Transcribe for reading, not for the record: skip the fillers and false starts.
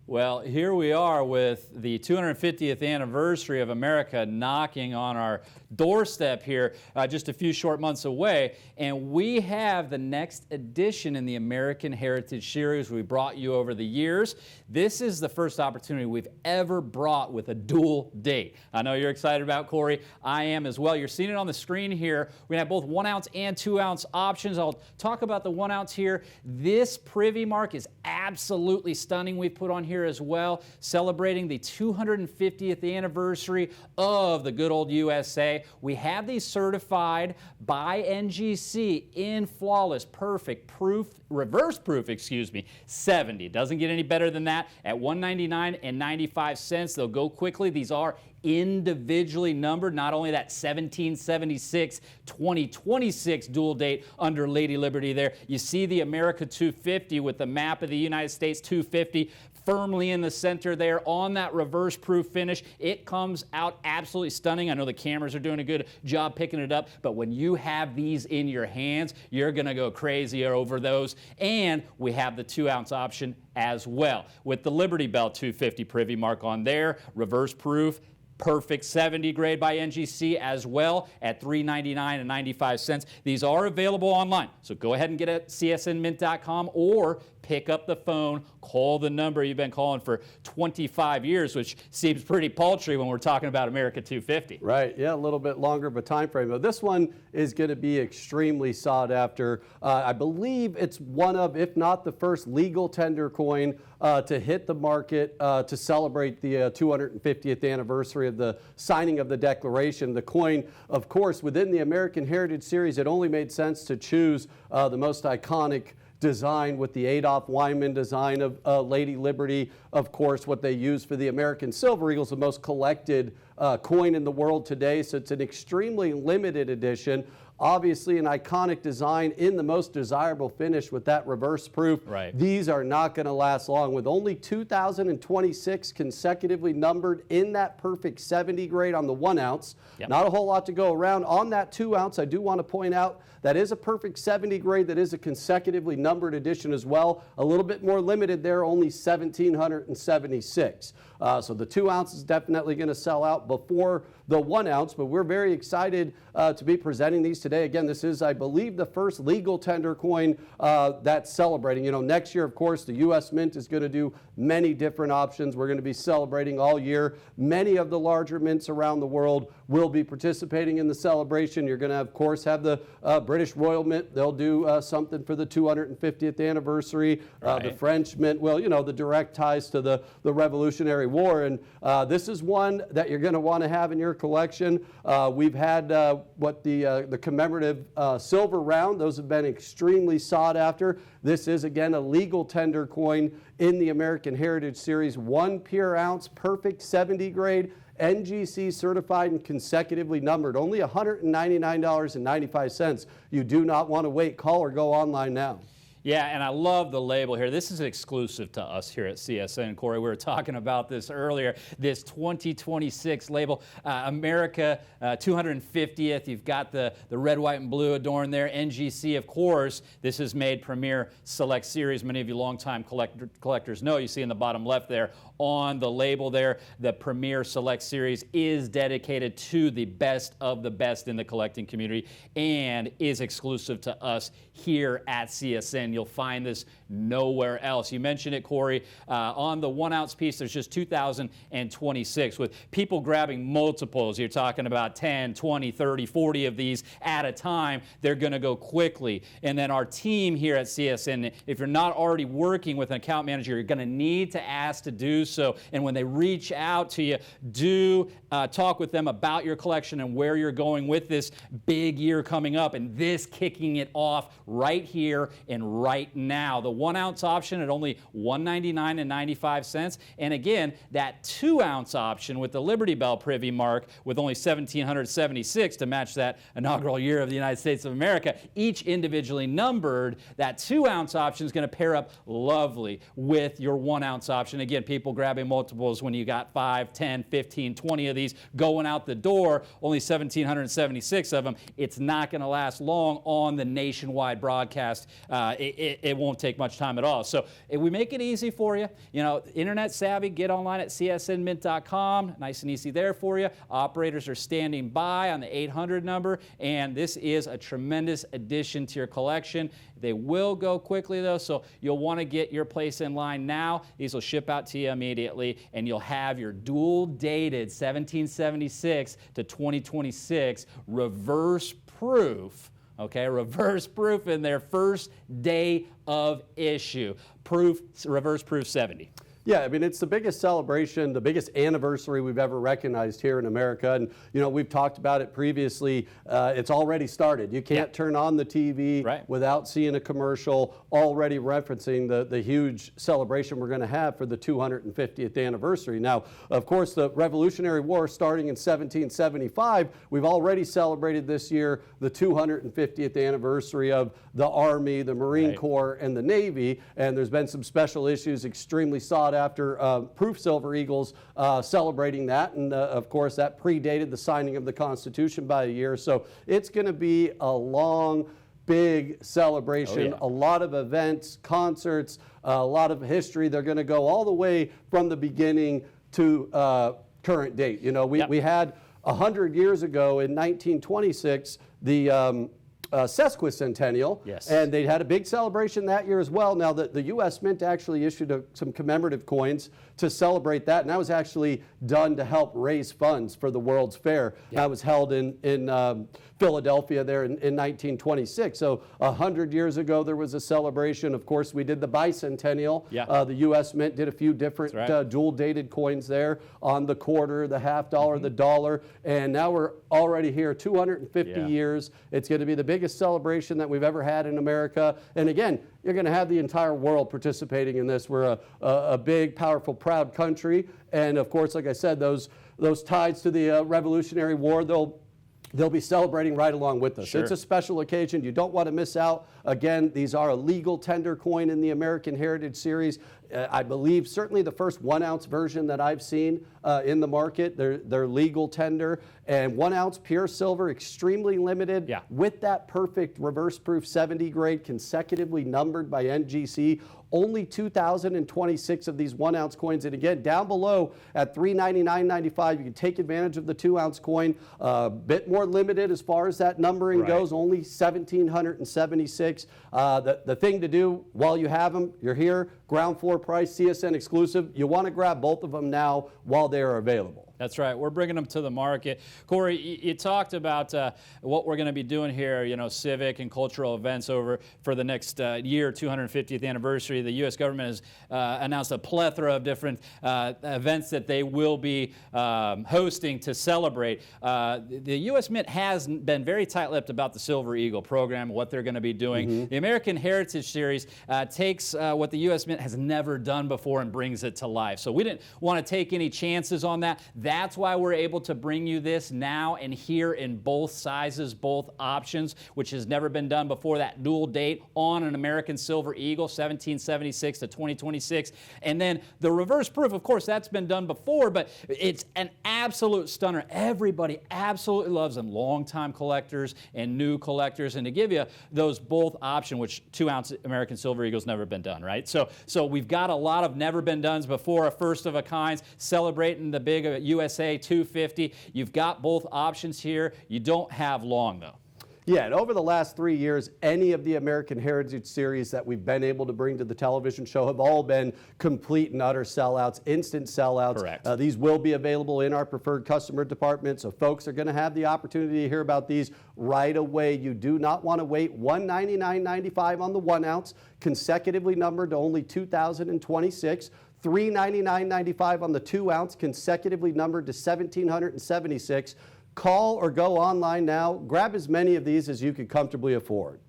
Well, here we are with the 250th anniversary of America knocking on our doorstep here, just a few short months away, and we have the next edition in the American Heritage Series we brought you over the years. This is the first opportunity we've ever brought with a dual date. I know you're excited about, Corey. I am as well. You're seeing it on the screen here. We have both 1 ounce and 2 ounce options. I'll talk about the 1 ounce here. This PRIVY mark is absolutely stunning. We've put on here as well, celebrating the 250th anniversary of the good old USA. We have these certified by NGC in flawless, perfect proof, reverse proof, 70. Doesn't get any better than that at $199.95. They'll go quickly. These are individually numbered, not only that 1776 2026 dual date under Lady Liberty there. You see the America 250 with the map of the United States 250 firmly in the center there on that reverse proof finish. It comes out absolutely stunning. I know the cameras are doing a good job picking it up, but when you have these in your hands, you're going to go crazy over those. And we have the 2 ounce option as well with the Liberty Bell 250 PRIVY mark on there, reverse proof. Perfect 70 grade by NGC as well at $399.95. These are available online, so go ahead and get it at csnmint.com or pick up the phone, call the number you've been calling for 25 years, which seems pretty paltry when we're talking about America 250. Right, yeah, a little bit longer of a time frame. But this one is going to be extremely sought after. I believe it's one of, if not the first legal tender coin to hit the market to celebrate the 250th anniversary of the signing of the Declaration. The coin, of course, within the American Heritage Series, it only made sense to choose the most iconic design with the Adolph Wyman design of Lady Liberty. Of course, what they use for the American Silver Eagle is the most collected coin in the world today, so it's an extremely limited edition. Obviously an iconic design in the most desirable finish with that reverse proof. Right. These are not going to last long. With only 2,026 consecutively numbered in that perfect 70 grade on the 1 ounce. Yep. Not a whole lot to go around. On that 2 ounce, I do want to point out that is a perfect 70 grade that is a consecutively numbered edition as well. A little bit more limited there, only 1,776. So the 2 ounce is definitely going to sell out before the 1 ounce, but we're very excited to be presenting these today. Again, this is, I believe, the first legal tender coin that's celebrating. You know, next year, of course, the U.S. Mint is going to do many different options. We're going to be celebrating all year. Many of the larger mints around the world will be participating in the celebration. You're going to, of course, have the British Royal Mint. They'll do something for the 250th anniversary. Right. The French Mint, well, you know, the direct ties to the Revolutionary War. And this is one that you're going to want to have in your collection. We've had the commemorative silver round. Those have been extremely sought after. This is, again, a legal tender coin in the American Heritage Series. 1 pure ounce, perfect 70 grade, NGC certified and consecutively numbered. Only $199.95. You do not want to wait. Call or go online now. Yeah, and I love the label here. This is exclusive to us here at CSN. Corey, we were talking about this earlier, this 2026 label, America 250th. You've got the red, white, and blue adorned there. NGC, of course. This is made Premier Select Series. Many of you longtime collectors know. You see in the bottom left there on the label there, the Premier Select Series is dedicated to the best of the best in the collecting community and is exclusive to us here at CSN. You'll find this nowhere else. You mentioned it, Corey. On the 1 ounce piece, there's just 2,026 with people grabbing multiples. You're talking about 10, 20, 30, 40 of these at a time. They're going to go quickly. And then our team here at CSN, if you're not already working with an account manager, you're going to need to ask to do so. And when they reach out to you, do talk with them about your collection and where you're going with this big year coming up and this kicking it off right here and right now. The 1 ounce option at only $199.95. And again, that 2 ounce option with the Liberty Bell PRIVY mark with only 1,776 to match that inaugural year of the United States of America, each individually numbered. That 2 ounce option is going to pair up lovely with your 1 ounce option. Again, people grabbing multiples when you got 5, 10, 15, 20 of these going out the door, only 1,776 of them. It's not going to last long on the nationwide broadcast. it won't take much time at all. So if we make it easy for you, internet savvy, get online at csnmint.com. Nice and easy there for you. Operators are standing by on the 800 number, and this is a tremendous addition to your collection. They will go quickly though, so you'll want to get your place in line now. These will ship out to you immediately, and you'll have your dual dated 1776 to 2026 reverse proof. Okay, reverse proof in their first day of issue. Reverse proof 70. Yeah, I mean, it's the biggest celebration, the biggest anniversary we've ever recognized here in America. And, we've talked about it previously. It's already started. You can't turn on the TV without seeing a commercial already referencing the huge celebration we're going to have for the 250th anniversary. Now, of course, the Revolutionary War starting in 1775, we've already celebrated this year the 250th anniversary of the Army, the Marine Corps, and the Navy. And there's been some special issues, extremely sought after proof silver eagles celebrating that, and of course that predated the signing of the Constitution by a year. So it's going to be a long, big celebration, a lot of events, concerts, a lot of history. They're going to go all the way from the beginning to current date. We had 100 years ago in 1926 the sesquicentennial, and they had a big celebration that year as well. Now, the U.S. Mint actually issued some commemorative coins to celebrate that, and that was actually done to help raise funds for the World's Fair. That was held in Philadelphia there in 1926. So 100 years ago, there was a celebration. Of course, we did the bicentennial. The U.S. Mint did a few different dual-dated coins there on the quarter, the half dollar, the dollar, and now we're already here, 250 years. It's going to be the biggest celebration that we've ever had in America. And again, you're going to have the entire world participating in this. We're a big, powerful, proud country. And of course, like I said, those ties to the Revolutionary War, they'll be celebrating right along with us. It's a special occasion. You don't want to miss out. Again, these are a legal tender coin in the American Heritage Series. I believe certainly the first 1 ounce version that I've seen in the market, they're legal tender, and 1 ounce pure silver, extremely limited, with that perfect reverse proof 70 grade, consecutively numbered by NGC. Only 2,026 of these 1 ounce coins. And again, down below at $399.95, you can take advantage of the 2 ounce coin. A bit more limited as far as that numbering goes, only 1,776. The thing to do while you have them, you're here, ground floor price, CSN exclusive. You want to grab both of them now while they are available. That's right. We're bringing them to the market. Corey, you talked about what we're going to be doing here, civic and cultural events over for the next year, 250th anniversary. The U.S. government has announced a plethora of different events that they will be hosting to celebrate. The U.S. Mint has been very tight-lipped about the Silver Eagle program, what they're going to be doing. The American Heritage Series takes what the U.S. Mint has never done before and brings it to life. So we didn't want to take any chances on that. That's why we're able to bring you this now and here in both sizes, both options, which has never been done before. That dual date on an American Silver Eagle, 1776 to 2026. And then the reverse proof, of course, that's been done before, but it's an absolute stunner. Everybody absolutely loves them, longtime collectors and new collectors. And to give you those both option, which 2 ounce American Silver Eagle's never been done, right? So we've got a lot of never been dones before, a first of a kind, celebrating the big USA 250. You've got both options here. You don't have long, though. Yeah, and over the last 3 years, any of the American Heritage Series that we've been able to bring to the television show have all been complete and utter sellouts, instant sellouts. Correct. These will be available in our preferred customer department, so folks are going to have the opportunity to hear about these right away. You do not want to wait. $199.95 on the 1 ounce, consecutively numbered to only 2,026. $399.95 on the 2 ounce, consecutively numbered to 1,776. Call or go online now. Grab as many of these as you can comfortably afford.